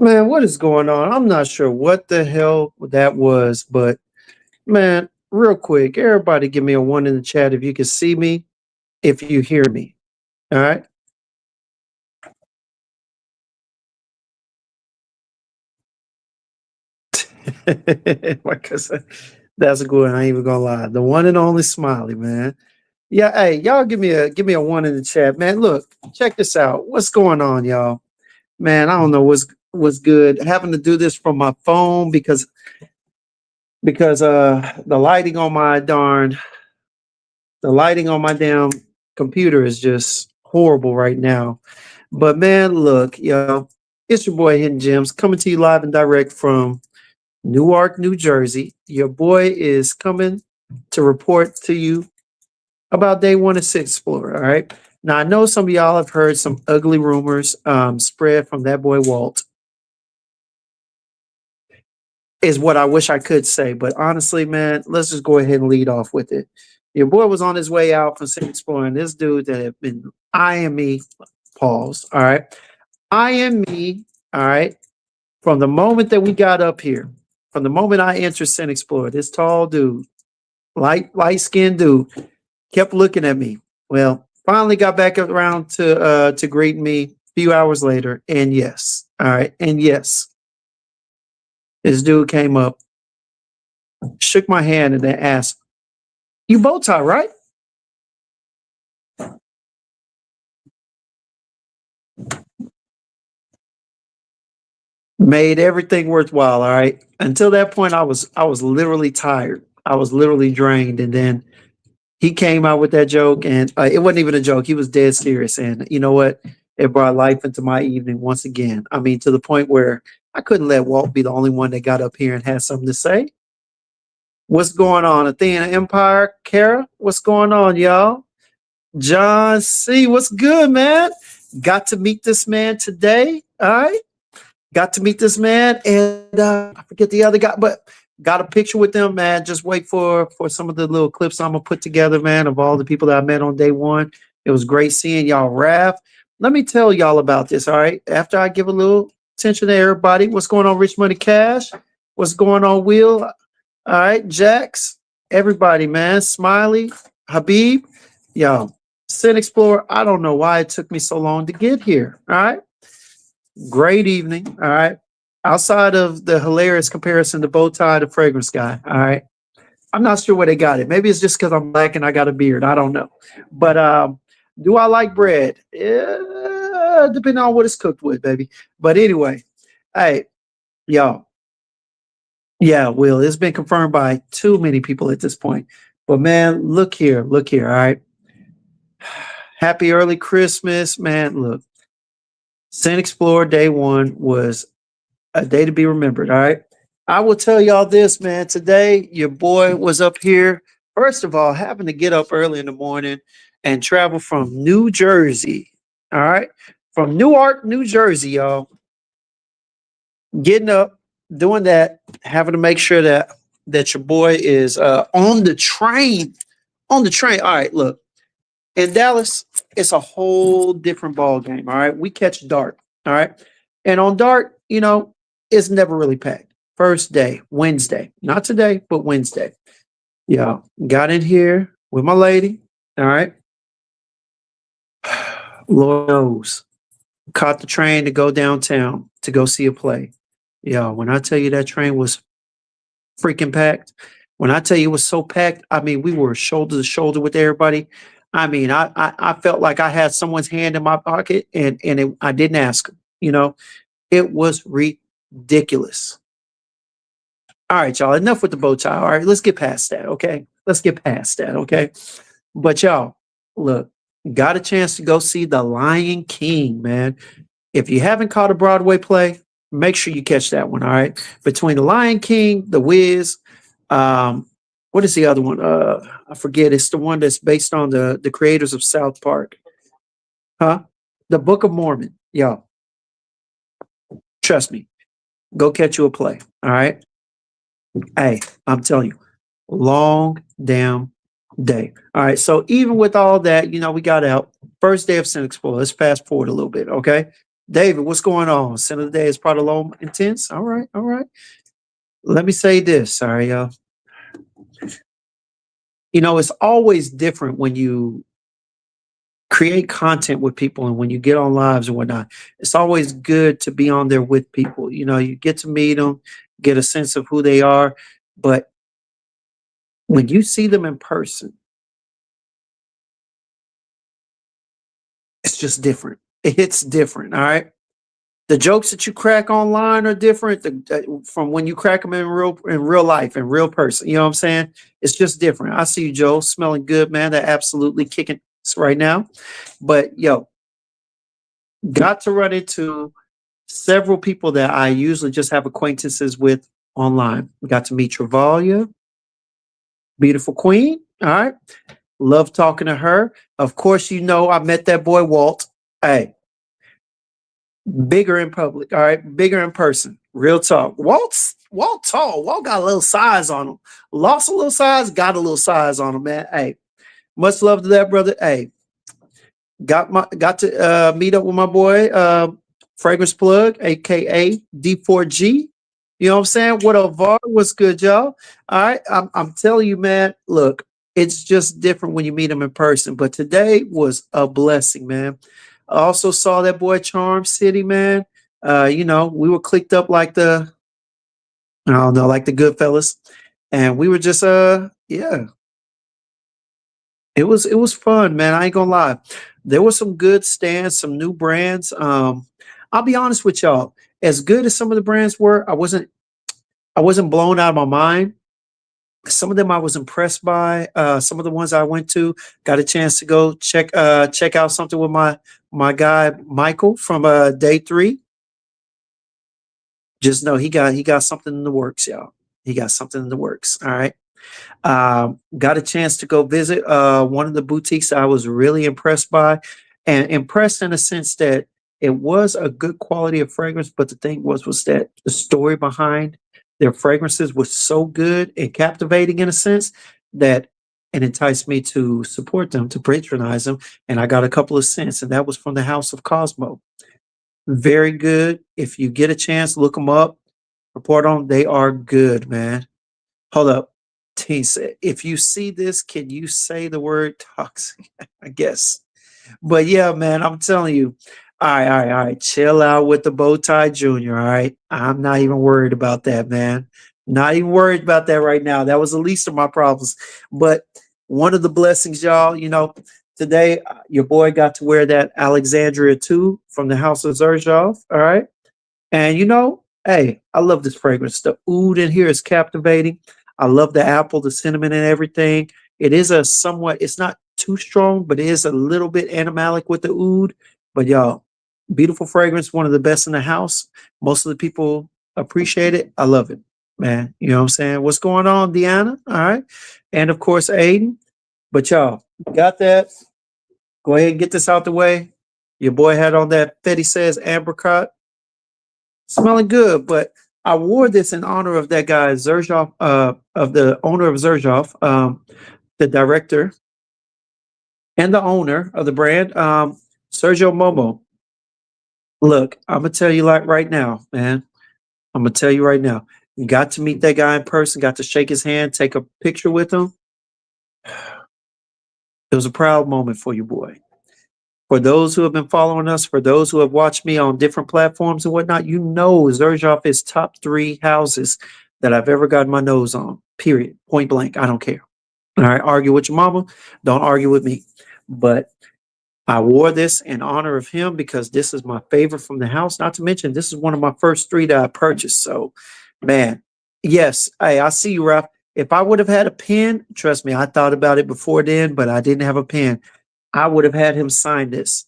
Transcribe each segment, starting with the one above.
Man, what is going on? I'm not sure what the hell that was, but man, real quick, everybody give me a one in the chat if you can see me, if you hear me. All right. Like I said, that's a good one. I ain't even gonna lie. The one and only Smiley, man. Yeah, hey, y'all give me a one in the chat, man. Look, check this out. What's going on, y'all? Man, I don't know what's good. Having to do this from my phone because the lighting on my damn computer is just horrible right now. But man, look, yo, it's your boy Hidden Gems coming to you live and direct from Newark, New Jersey. Your boy is coming to report to you about day one of ScentXplore. All right. Now I know some of y'all have heard some ugly rumors spread from that boy Walt. Is what I wish I could say, but honestly, man, let's just go ahead and lead off with it. Your boy was on his way out from ScentXplore, and this dude that had been eyeing me, pause. All right, eyeing me. All right, from the moment that we got up here, from the moment I entered ScentXplore, this tall dude, light skinned dude, kept looking at me. Well, finally got back around to greeting me a few hours later, and yes, all right, and yes, this dude came up, shook my hand, and then asked, "You bow tie, right?" Made everything worthwhile. All right. Until that point, I was literally tired. I was literally drained, and then he came out with that joke, and it wasn't even a joke. He was dead serious, and you know what? It brought life into my evening once again. I mean, to the point where I couldn't let Walt be the only one that got up here and had something to say. What's going on, Athena Empire? Kara, what's going on, y'all? John C, what's good, man? Got to meet this man today. All right. Got to meet this man, and I forget the other guy, but got a picture with them, man. Just wait for some of the little clips I'm gonna put together, man, of all the people that I met on day one. It was great seeing y'all, Raph. let me tell y'all about this. All right. After I give a little attention to everybody, what's going on, Rich Money Cash? What's going on, Will? All right, Jax, everybody, man. Smiley, Habib, yo, ScentXplore. I don't know why it took me so long to get here. All right. Great evening. All right. Outside of the hilarious comparison to Bow Tie the Fragrance Guy. All right. I'm not sure where they got it. Maybe it's just because I'm black and I got a beard. I don't know. But do I like bread? Yeah, depending on what it's cooked with, baby. But anyway, hey, y'all. Yeah, Will, it's been confirmed by too many people at this point. But man, look here. All right. Happy early Christmas, man. Look, ScentXplore Day 1 was a day to be remembered. All right. I will tell y'all this, man. Today, your boy was up here. First of all, having to get up early in the morning and travel from New Jersey. All right. From Newark, New Jersey, y'all. Getting up, doing that, having to make sure that your boy is on the train. On the train. All right, look. In Dallas, it's a whole different ball game. All right. We catch Dart. All right. And on Dart, it's never really packed. First day, Wednesday. Not today, but Wednesday. Yeah. Got in here with my lady. All right. Lord knows. Caught the train to go downtown to go see a play. Yeah. When I tell you that train was freaking packed, when I tell you it was so packed, I mean, we were shoulder to shoulder with everybody. I mean, I felt like I had someone's hand in my pocket and I didn't ask them. It was ridiculous. All right, y'all, enough with the bow tie. All right, let's get past that, okay? Let's get past that, okay? But y'all, look, got a chance to go see The Lion King, man. If you haven't caught a Broadway play, make sure you catch that one, all right? Between The Lion King, The Wiz, what is the other one? I forget. It's the one that's based on the creators of South Park. Huh? The Book of Mormon. Y'all. Trust me. Go catch you a play. All right. Hey, I'm telling you, long damn day. All right. So even with all that, we got out. First day of ScentXplore. Let's fast forward a little bit. Okay. David, what's going on? Scent of the day is part of low intense. All right. All right. Let me say this. Sorry, y'all. It's always different when you create content with people and when you get on lives and whatnot. It's always good to be on there with people. You get to meet them, get a sense of who they are. But when you see them in person, it's just different. It's different. All right. The jokes that you crack online are different from when you crack them in real life, in real person. You know what I'm saying? It's just different. I see you, Joe, smelling good, man. They're absolutely kicking right now. But yo, got to run into several people that I usually just have acquaintances with online. Got to meet Travalia, beautiful queen. All right. Love talking to her. Of course, I met that boy Walt. Hey. Bigger in public, all right, bigger in person. Real talk. Walt tall. Walt got a little size on him. Lost a little size, got a little size on him, man. Hey, much love to that brother. Hey, got to meet up with my boy, Fragrance Plug, aka D4G. You know what I'm saying? What up, VAR? What's good, y'all? All right, I'm telling you, man. Look, it's just different when you meet them in person. But today was a blessing, man. I also saw that boy Charm City, man. We were clicked up like I don't know, like the Goodfellas. And we were just yeah. It was fun, man. I ain't gonna lie. There were some good stands, some new brands. I'll be honest with y'all. As good as some of the brands were, I wasn't blown out of my mind. Some of them I was impressed by. Some of the ones I went to, got a chance to go check out something with my guy Michael from day 3. Just know he got something in the works, y'all. He got something in the works. All right. Got a chance to go visit one of the boutiques I was really impressed by, and impressed in a sense that it was a good quality of fragrance, but the thing was that the story behind their fragrances was so good and captivating in a sense that and enticed me to support them, to patronize them. And I got a couple of cents, and that was from the House of Cosmo. Very good. If you get a chance, look them up, report on. They are good, man. Hold up. T said, if you see this, can you say the word toxic? I guess. But yeah, man, I'm telling you. All right. Chill out with the bow tie junior. All right. I'm not even worried about that, man. Not even worried about that right now. That was the least of my problems. But one of the blessings, y'all, today your boy got to wear that Alexandria 2 from the House of Zerjov. All right. And hey, I love this fragrance. The oud in here is captivating. I love the apple, the cinnamon, and everything. It is it's not too strong, but it is a little bit animalic with the oud. But y'all, beautiful fragrance, one of the best in the house. Most of the people appreciate it. I love it, man. You know what I'm saying? What's going on, Deanna? All right. And of course, Aiden. But y'all, got that. Go ahead and get this out the way. Your boy had on that Fetty Says apricot. Smelling good, but I wore this in honor of that guy Zerjov, of the owner of Zerjov, the director and the owner of the brand, Sergio Momo. Look, I'm gonna tell you like right now, man. I'm gonna tell you right now. You got to meet that guy in person, got to shake his hand, take a picture with him. It was a proud moment for you, boy. For those who have been following us, for those who have watched me on different platforms and whatnot, Zerjov is top 3 houses that I've ever gotten my nose on. Period. Point blank. I don't care. All right. Argue with your mama. Don't argue with me. But I wore this in honor of him because this is my favorite from the house. Not to mention, this is one of my first 3 that I purchased. So, man, yes. Hey, I see you, Ralph. If I would have had a pen, trust me, I thought about it before then, but I didn't have a pen. I would have had him sign this.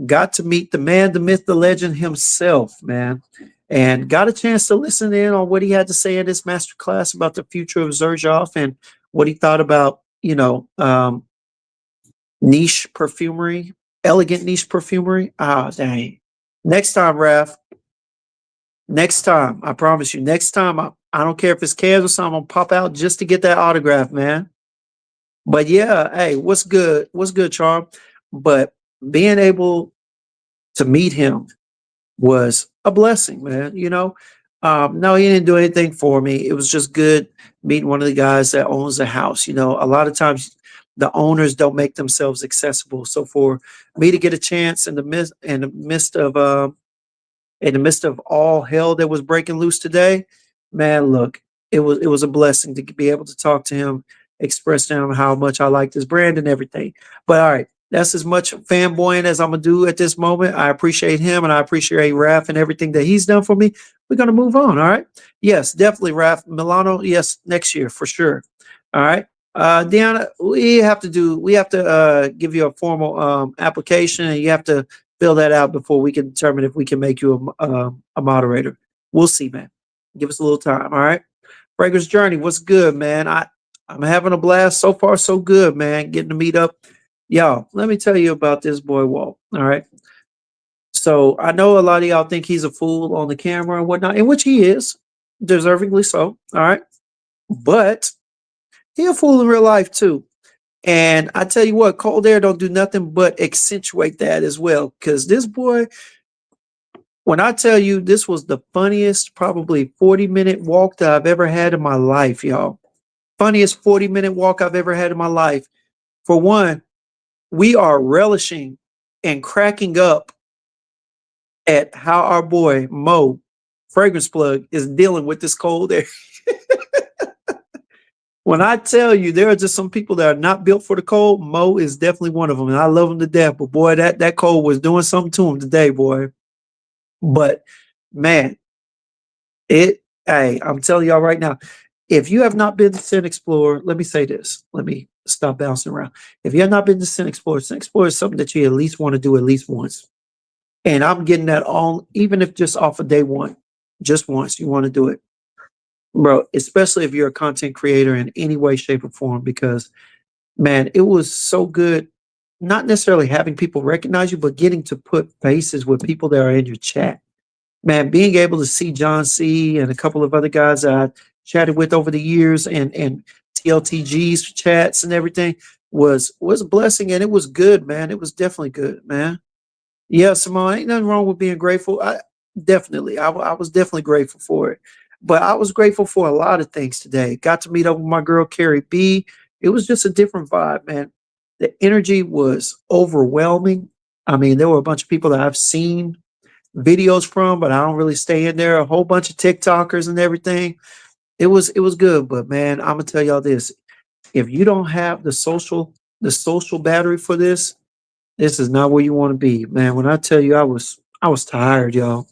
Got to meet the man, the myth, the legend himself, man. And got a chance to listen in on what he had to say in this masterclass about the future of Zerjov and what he thought about, niche perfumery, elegant niche perfumery. Ah, dang. Next time, Raph. Next time, I promise you. Next time, I don't care if it's cans or something, I'm gonna pop out just to get that autograph, man. But yeah, hey, what's good? What's good, Charm? But being able to meet him was a blessing, man. No, he didn't do anything for me. It was just good meeting one of the guys that owns the house. A lot of times the owners don't make themselves accessible. So for me to get a chance in the midst of all hell that was breaking loose today, man, look, it was a blessing to be able to talk to him, express to him how much I like this brand and everything. But all right, that's as much fanboying as I'm gonna do at this moment. I appreciate him and I appreciate Raph and everything that he's done for me. We're gonna move on. All right. Yes, definitely, Raph. Milano, yes, next year for sure. All right. Deanna, we have to give you a formal application and you have to fill that out before we can determine if we can make you a moderator. We'll see, man. Give us a little time. All right. Fragrance Journey, what's good, man? I'm having a blast. So far, so good, man. Getting to meet up. Y'all, let me tell you about this boy, Walt. All right. So I know a lot of y'all think he's a fool on the camera and whatnot, in which he is, deservingly so. All right. But he a fool in real life too. And I tell you what, cold air don't do nothing but accentuate that as well. Because this boy, when I tell you this was the funniest, probably 40-minute walk that I've ever had in my life, y'all. Funniest 40-minute walk I've ever had in my life. For one, we are relishing and cracking up at how our boy Mo, Fragrance Plug, is dealing with this cold air. When I tell you there are just some people that are not built for the cold, Mo is definitely one of them. And I love him to death. But boy, that cold was doing something to him today, boy. But man, hey, I'm telling y'all right now, if you have not been to ScentXplore, let me say this. Let me stop bouncing around. If you have not been to ScentXplore is something that you at least want to do at least once. And I'm getting that on, even if just off of day one, just once you want to do it. Bro, especially if you're a content creator in any way, shape, or form, because man, it was so good. Not necessarily having people recognize you, but getting to put faces with people that are in your chat. Man, being able to see John C. and a couple of other guys that I chatted with over the years and TLTGs chats and everything was a blessing, and it was good, man. It was definitely good, man. Yeah, Simone, ain't nothing wrong with being grateful. I was definitely grateful for it. But I was grateful for a lot of things today. Got to meet up with my girl Carrie B. It was just a different vibe, man. The energy was overwhelming. I mean, there were a bunch of people that I've seen videos from, but I don't really stay in there. A whole bunch of TikTokers and everything. It was good, but man, I'm gonna tell y'all this: if you don't have the social battery for this is not where you want to be, man. When I tell you I was tired, y'all.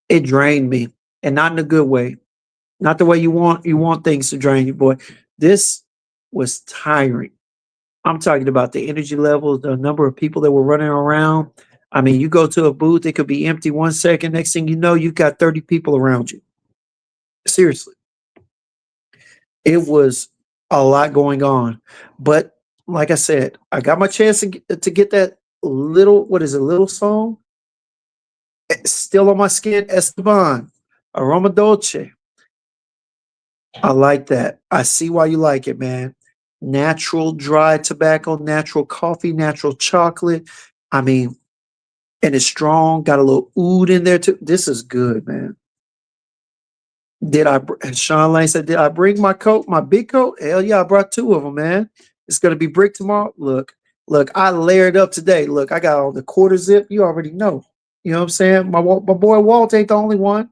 It drained me, and not in a good way. Not the way you want things to drain you, boy. This was tiring. I'm talking about the energy levels, the number of people that were running around. I mean, you go to a booth, it could be empty 1 second. Next thing you know, you've got 30 people around you. Seriously. It was a lot going on. But like I said, I got my chance to get that little, what is it, little song? Still on my skin, Esteban, Aroma Dolce. I like that. I see why you like it, man. Natural dry tobacco, natural coffee, natural chocolate. I mean, and it's strong, got a little oud in there too. This is good, man. Sean Lane said, did I bring my coat, my big coat? Hell yeah, I brought two of them, man. It's going to be brick tomorrow. Look, I layered up today. Look, I got all the quarter zip. You already know. You know what I'm saying? My boy Walt ain't the only one.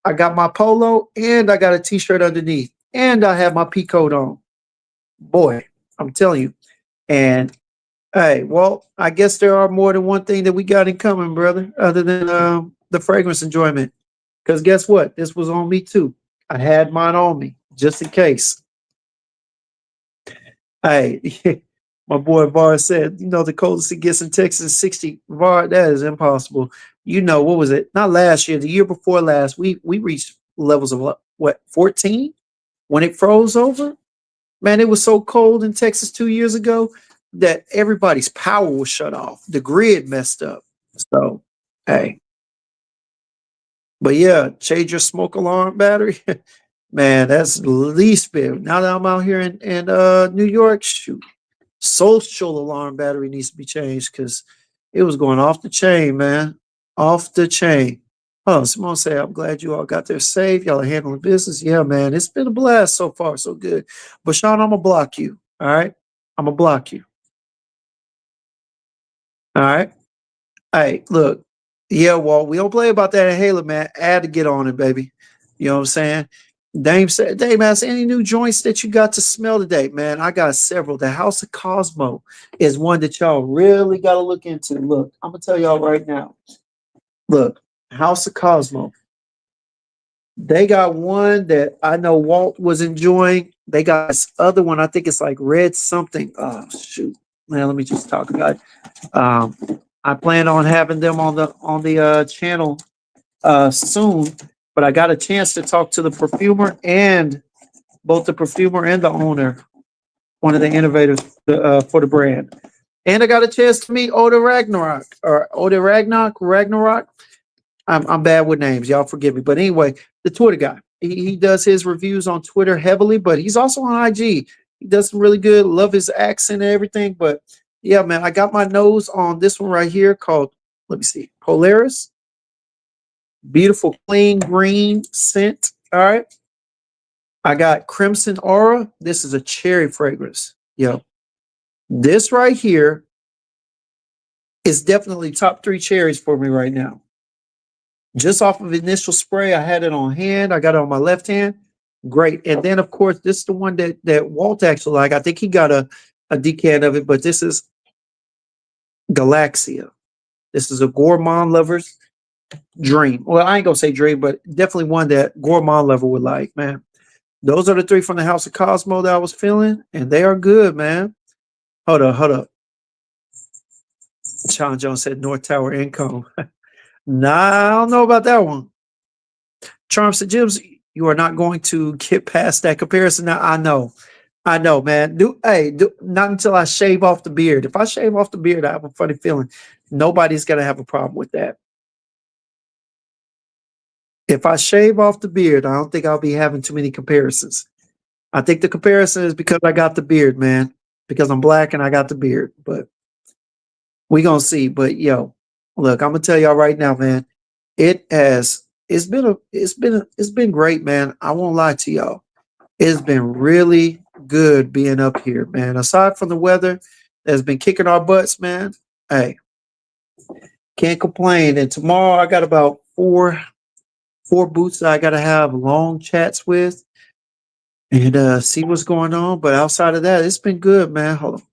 I got my polo and I got a t-shirt underneath and I have my pea coat on. Boy, I'm telling you. And hey, well, I guess there are more than one thing that we got in common, brother, other than the fragrance enjoyment. Because guess what? This was on me too. I had mine on me just in case. Hey, my boy Var said, the coldest it gets in Texas is 60. Var, that is impossible. What was it? Not last year, the year before last, we reached levels of what, 14 when it froze over? Man, it was so cold in Texas 2 years ago that everybody's power was shut off. The grid messed up. So, hey, but yeah, change your smoke alarm battery. Man, that's the least bit. Now that I'm out here in New York, shoot, social alarm battery needs to be changed because it was going off the chain, man. Off the chain. Oh, Simone say, I'm glad you all got there safe. Y'all are handling business. Yeah, man. It's been a blast so far. So good. But Sean, I'm gonna block you. All right. I'm gonna block you. All right. Hey, look. Yeah, Walt, we don't play about that inhaler, man. I had to get on it, baby. You know what I'm saying? Dame said, Dame asked, any new joints that you got to smell today? Man, I got several. The House of Cosmo is one that y'all really got to look into. Look, I'm going to tell y'all right now. Look, House of Cosmo. They got one that I know Walt was enjoying. They got this other one. I think it's like red something. Oh, shoot. Man, let me just talk about it. I plan on having them on the channel soon, but I got a chance to talk to the perfumer and both the perfumer and the owner, one of the innovators for the brand. And I got a chance to meet Oda Ragnarok or Oda Ragnarok. I'm bad with names, y'all forgive me. But anyway, the Twitter guy. He does his reviews on Twitter heavily, but he's also on IG. He does some really good. Love his accent and everything. But yeah, man, I got my nose on this one right here called, let me see, Polaris. Beautiful, clean green scent. All right. I got Crimson Aura. This is a cherry fragrance. Yo, this right here is definitely top three cherries for me right now. Just off of initial spray, I had it on hand. I got it on my left hand. Great. And then, of course, this is the one that Walt actually like. I think he got a decant of it, but this is Galaxia. This is a gourmand lover's dream. Well, I ain't gonna say dream, but definitely one that gourmand lover would like, man. Those are the three from the House of Cosmo that I was feeling, and they are good, man. Hold up. Sean Jones said North Tower Income. Nah, I don't know about that one. Charm said, Jibs, you are not going to get past that comparison. Now, I know, man. Not until I shave off the beard. If I shave off the beard, I have a funny feeling nobody's gonna have a problem with that. If I shave off the beard, I don't think I'll be having too many comparisons. I think the comparison is because I got the beard, man. Because I'm black and I got the beard. But we gonna see. But yo, look, I'm gonna tell y'all right now, man. It's been great, man. I won't lie to y'all. It's been really good being up here, man. Aside from the weather that's been kicking our butts, man. Hey, can't complain. And tomorrow I got about four boots that I gotta have long chats with and see what's going on. But outside of that, it's been good, man. Hold on.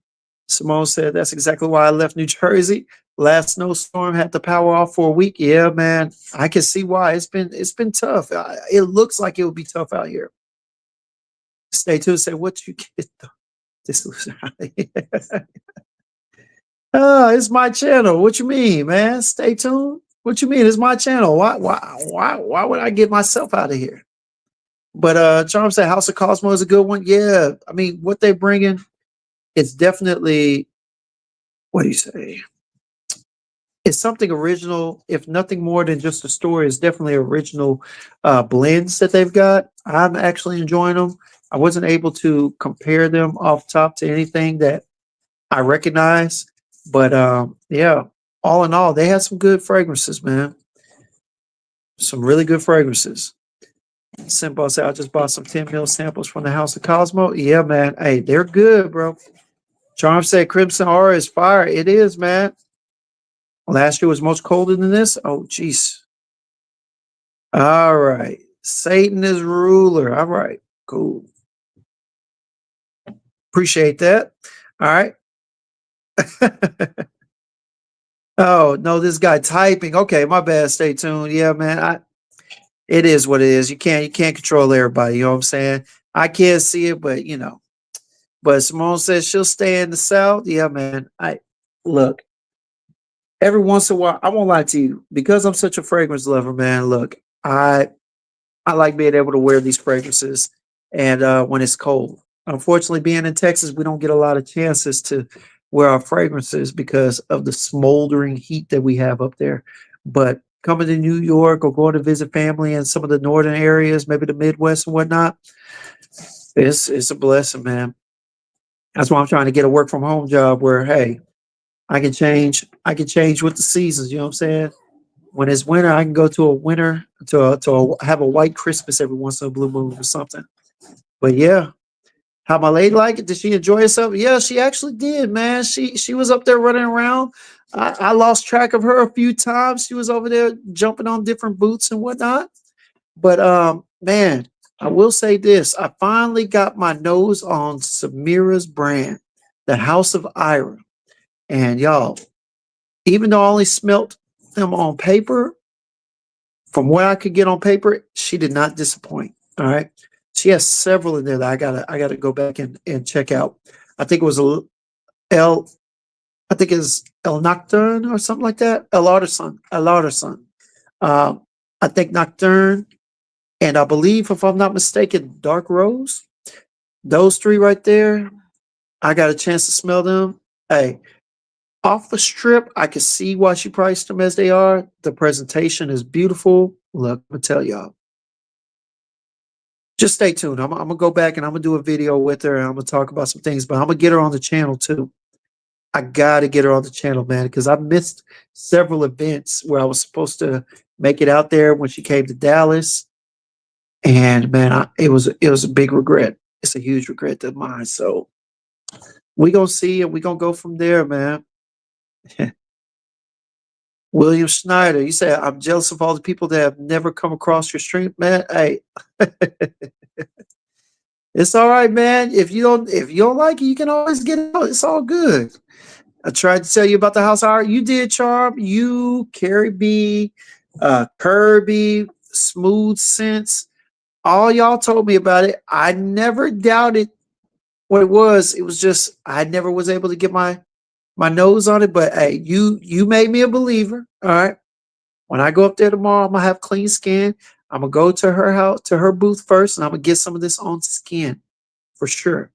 Simone said that's exactly why I left New Jersey. Last snowstorm had the power off for a week. Yeah, man. I can see why. It's been tough. It looks like it would be tough out here. Stay tuned. Say what you get. This looks it's my channel. What you mean, man? Stay tuned. What you mean? It's my channel. Why would I get myself out of here? But Charm said House of Cosmo is a good one. Yeah, I mean, what they bringing, it's definitely, what do you say? It's something original, if nothing more than just a story. It's definitely original blends that they've got. I'm actually enjoying them. I wasn't able to compare them off top to anything that I recognize, but yeah, all in all, they had some good fragrances, man. Some really good fragrances. Simple said, I just bought some 10 mil samples from the House of Cosmo. Yeah, man. Hey, they're good, bro. Charm said Crimson Aura is fire. It is, man. Last year was much colder than this. Oh, jeez. All right. Satan is ruler. All right. Cool. Appreciate that. All right. Oh, no, this guy typing. Okay, my bad. Stay tuned. Yeah, man. It is what it is. You can't control everybody. You know what I'm saying? I can't see it, but you know. But Simone says she'll stay in the South. Yeah, man. I look, every once in a while, I won't lie to you, because I'm such a fragrance lover, man. Look, I like being able to wear these fragrances and when it's cold. Unfortunately, being in Texas, we don't get a lot of chances to wear our fragrances because of the smoldering heat that we have up there. But coming to New York or going to visit family in some of the northern areas, maybe the Midwest and whatnot, it's a blessing, man. That's why I'm trying to get a work from home job where, hey, I can change with the seasons. You know what I'm saying? When it's winter, I can go to a winter have a white Christmas every once in a blue moon or something. But yeah, how my lady like it? Did she enjoy herself? Yeah, she actually did, man. She was up there running around. I lost track of her a few times. She was over there jumping on different boots and whatnot. But man, I will say this: I finally got my nose on Samira's brand, the House of Ira, and y'all, even though I only smelt them on paper, from what I could get on paper, she did not disappoint. All right. She has several in there that I gotta go back and check out. I think it was a L I think it's El Nocturne or something like that. El Artisan. El Artisan. Um, I think Nocturne, and I believe, if I'm not mistaken, Dark Rose. Those three right there, I got a chance to smell them. Hey, off the strip, I can see why she priced them as they are. The presentation is beautiful. Look, I'm gonna tell y'all. Just stay tuned. I'm gonna go back and I'm gonna do a video with her and I'm gonna talk about some things, but I'm gonna get her on the channel too. I gotta get her on the channel, man, because I missed several events where I was supposed to make it out there when she came to Dallas, and man, it was a big regret. It's a huge regret of mine. So we gonna see, and we gonna go from there, man. William Schneider, you say I'm jealous of all the people that have never come across your stream, man. Hey, it's all right, man. If you don't like it, you can always get it out. It's all good. I tried to tell you about the house hour. You did, Charm. You, Carrie B, Kirby, Smooth Sense. All y'all told me about it. I never doubted what it was. It was just I never was able to get my nose on it. But hey, you made me a believer. All right. When I go up there tomorrow, I'm gonna have clean skin. I'm gonna go to her house, to her booth first, and I'm gonna get some of this on skin for sure.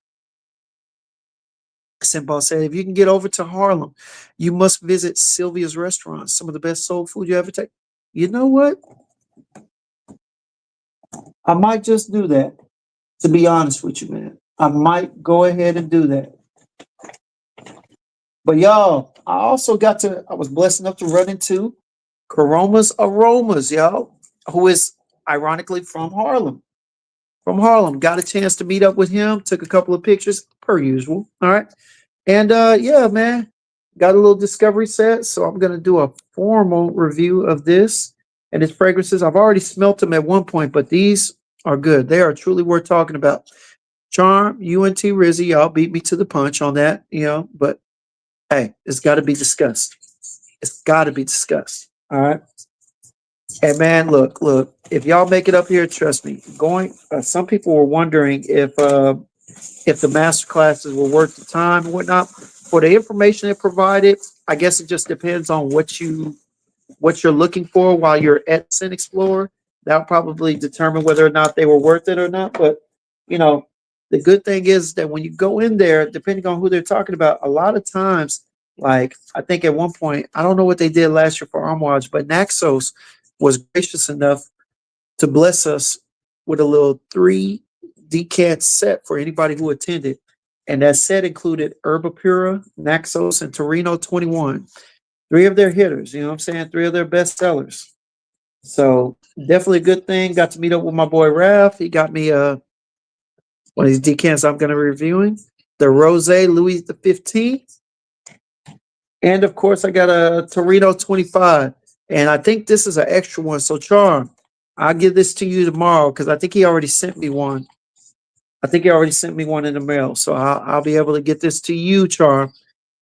Simple said, if you can get over to Harlem, you must visit Sylvia's restaurant. Some of the best soul food you ever take. You know what? I might just do that. To be honest with you, man, I might go ahead and do that. But y'all, I was blessed enough to run into Coroma's Aromas, y'all, who is ironically from Harlem. From Harlem. Got a chance to meet up with him, took a couple of pictures, per usual. All right. And yeah, man, got a little discovery set. So I'm gonna do a formal review of this and its fragrances. I've already smelt them at one point, but these are good. They are truly worth talking about. Charm, UNT Rizzy, y'all beat me to the punch on that, but hey, it's got to be discussed. It's got to be discussed. All right. And man, look. If y'all make it up here, trust me. Some people were wondering if the master classes were worth the time and whatnot. For the information it provided, I guess it just depends on what you're looking for while you're at ScentXplore. That'll probably determine whether or not they were worth it or not. But you know, the good thing is that when you go in there, depending on who they're talking about, a lot of times, like I think at one point, I don't know what they did last year for Armwatch, but Naxos was gracious enough to bless us with a little 3 decant set for anybody who attended. And that set included Herbapura, Naxos, and Torino 21. 3 of their hitters, you know what I'm saying? 3 of their best sellers. So definitely a good thing. Got to meet up with my boy Raph. He got me one of these decants I'm gonna be reviewing. The Rose Louis the 15th. And of course I got a Torino 25. And I think this is an extra one. So Charm, I'll give this to you tomorrow because I think he already sent me one. I think he already sent me one in the mail. So I'll be able to get this to you, Charm.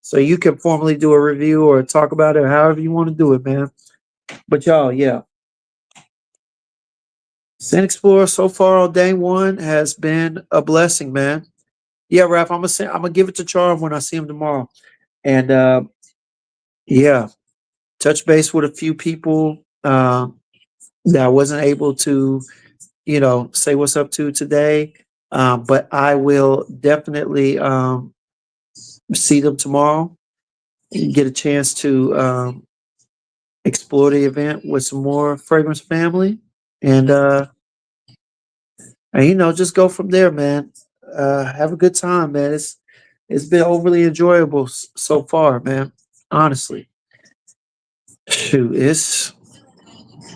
So you can formally do a review or talk about it however you want to do it, man. But y'all, yeah. ScentXplore so far on day one has been a blessing, man. Yeah, Raph, I'm gonna give it to Charm when I see him tomorrow. And yeah, touch base with a few people that I wasn't able to, say what's up to today. But I will definitely see them tomorrow and get a chance to explore the event with some more fragrance family. And just go from there, man. Have a good time, man. It's been overly enjoyable so far, man. Honestly, shoot,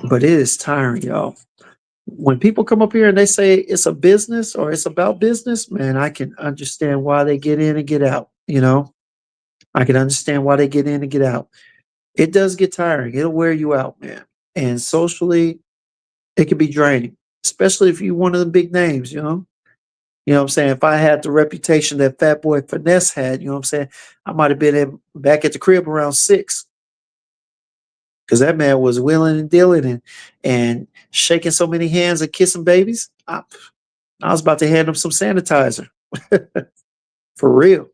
but it is tiring, y'all. When people come up here and they say it's a business or it's about business, man, I can understand why they get in and get out. I can understand why they get in and get out. It does get tiring. It'll wear you out, man. And socially, it can be draining, especially if you're one of the big names, you know. You know what I'm saying? If I had the reputation that Fat Boy Finesse had, you know what I'm saying? I might have been back at the crib around 6 because that man was willing and dealing and shaking so many hands and kissing babies. I was about to hand him some sanitizer for real.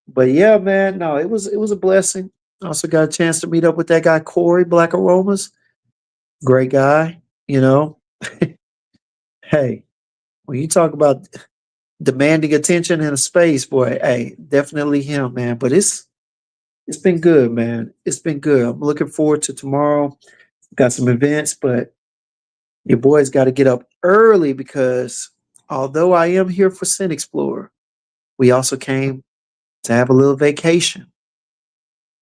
But yeah, man, no, it was a blessing. I also got a chance to meet up with that guy Corey Black Aromas. Great guy, you know. Hey, when you talk about demanding attention in a space, boy, hey, definitely him, man. But it's been good, man. It's been good. I'm looking forward to tomorrow. Got some events, but your boy's got to get up early because although I am here for ScentXplore, we also came to have a little vacation.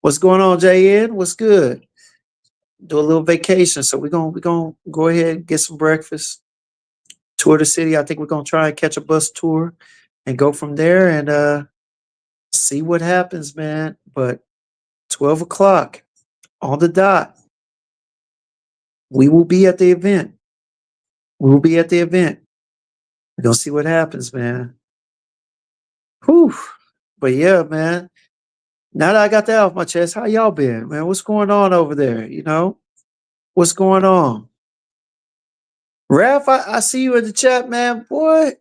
What's going on, JN? What's good? Do a little vacation. So we're gonna go ahead and get some breakfast, tour the city. I think we're gonna try and catch a bus tour and go from there and see what happens, man. But 12 o'clock on the dot, we will be at the event. We will be at the event. We're gonna see what happens, man. Whew. But yeah, man. Now that I got that off my chest, how y'all been, man? What's going on over there? What's going on? Ralph, I see you in the chat, man. Boy,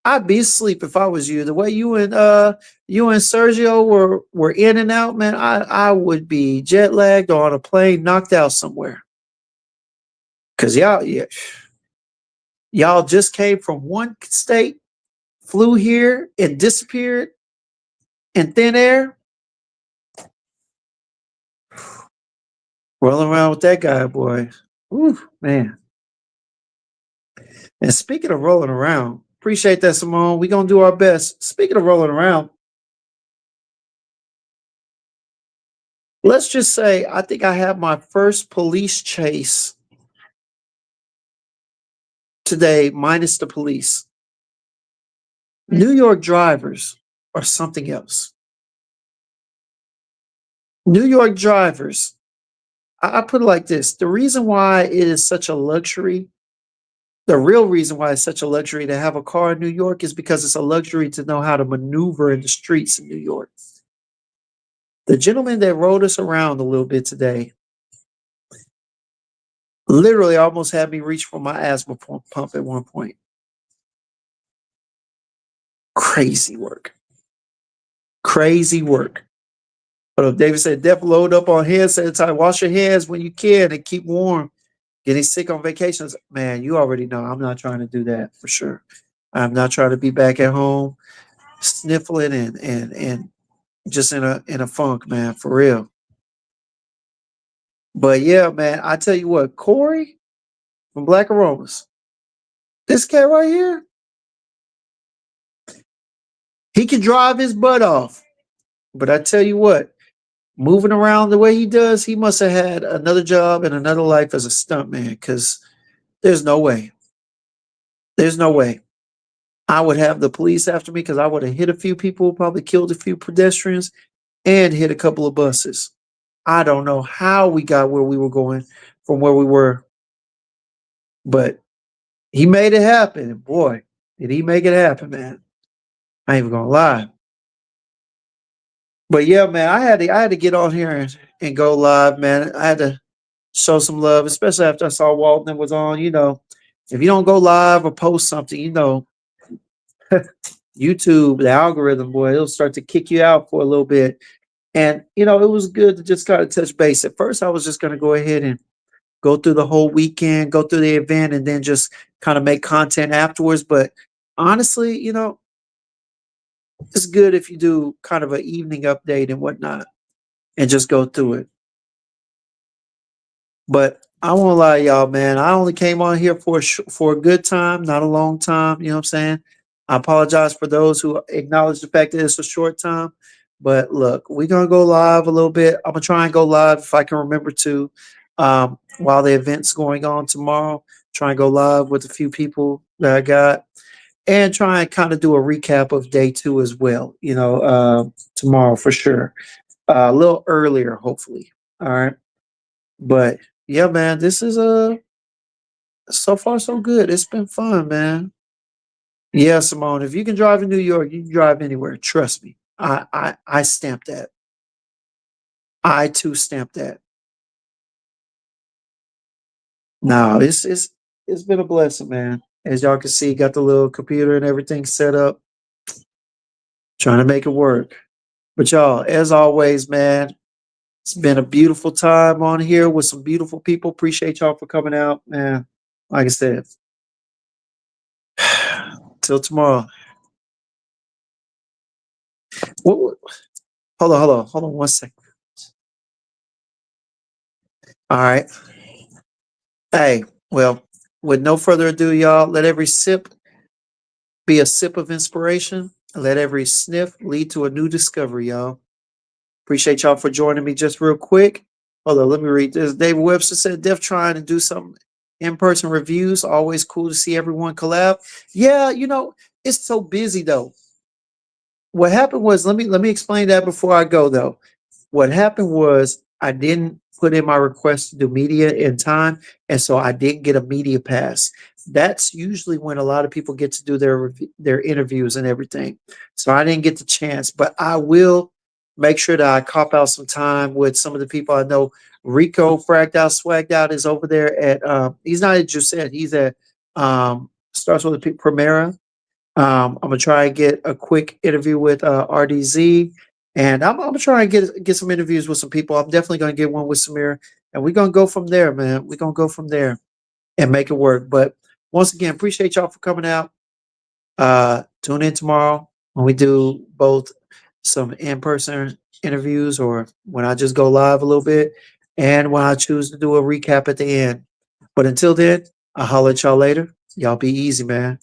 I'd be asleep if I was you. The way you and Sergio were in and out, man, I would be jet lagged or on a plane, knocked out somewhere. Cause y'all just came from one state, flew here and disappeared in thin air. Rolling around with that guy, boy. Ooh, man. And speaking of rolling around, Appreciate that, Simone. We're gonna do our best. Speaking of rolling around, let's just say I think I have my first police chase today, minus the police. New York drivers are something else. New York drivers, I put it like this: the reason why it is such a luxury, the real reason why it's such a luxury to have a car in New York is because it's a luxury to know how to maneuver in the streets in New York. The gentleman that rode us around a little bit today literally almost had me reach for my asthma pump at one point. Crazy work. Crazy work. But David said, definitely load up on hand sanitizer. Wash your hands when you can and keep warm. Getting sick on vacations, man, you already know I'm not trying to do that for sure. I'm not trying to be back at home sniffling and just in a funk, man, for real. But yeah, man, I tell you what, Corey from Black Aromas, this cat right here, he can drive his butt off. But I tell you what, moving around the way he does, he must have had another job and another life as a stuntman because there's no way. There's no way. I would have the police after me because I would have hit a few people, probably killed a few pedestrians, and hit a couple of buses. I don't know how we got where we were going from where we were, but he made it happen. Boy, did he make it happen, man. I ain't even gonna lie. But yeah, man, I had to get on here and go live, man. I had to show some love, especially after I saw Walton was on. If you don't go live or post something, YouTube, the algorithm, boy, it'll start to kick you out for a little bit. And it was good to just kind of touch base. At first, I was just going to go ahead and go through the whole weekend, go through the event, and then just kind of make content afterwards. But honestly, it's good if you do kind of an evening update and whatnot and just go through it. But I won't lie, y'all, man. I only came on here for a good time, not a long time. You know what I'm saying? I apologize for those who acknowledge the fact that it's a short time. But look, we're gonna go live a little bit. I'm gonna try and go live if I can remember to, while the event's going on tomorrow. Try and go live with a few people that I got, and try and kind of do a recap of day two as well. Tomorrow for sure, a little earlier, hopefully. All right, but yeah, man, this is so far so good. It's been fun, man. Yeah, Simone, if you can drive in New York, you can drive anywhere. Trust me. I stamp that. I too stamp that. No, it's been a blessing, man. As y'all can see, got the little computer and everything set up, trying to make it work. But y'all, as always, man, it's been a beautiful time on here with some beautiful people. Appreciate y'all for coming out, man. Like I said, till tomorrow. What, hold on 1 second. All right. Hey, well, with no further ado, y'all, let every sip be a sip of inspiration. Let every sniff lead to a new discovery, y'all. Appreciate y'all for joining me just real quick. Hold on, let me read this. David Webster said, Def trying to do some in-person reviews. Always cool to see everyone collab. Yeah, it's so busy though. What happened was, let me explain that before I go though. What happened was I didn't put in my request to do media in time, and so I didn't get a media pass. That's usually when a lot of people get to do their interviews and everything. So I didn't get the chance, but I will make sure that I cop out some time with some of the people I know. Rico Fragged Out Swagged Out is over there at he's not at Giuseppe, he's at starts with a Primera. I'm gonna try and get a quick interview with RDZ, and I'm gonna try and get some interviews with some people. I'm definitely gonna get one with Samir, and we're gonna go from there, man. We're gonna go from there and make it work. But once again, appreciate y'all for coming out. Tune in tomorrow when we do both some in-person interviews or when I just go live a little bit, and when I choose to do a recap at the end. But until then, I'll holler at y'all later. Y'all be easy, man.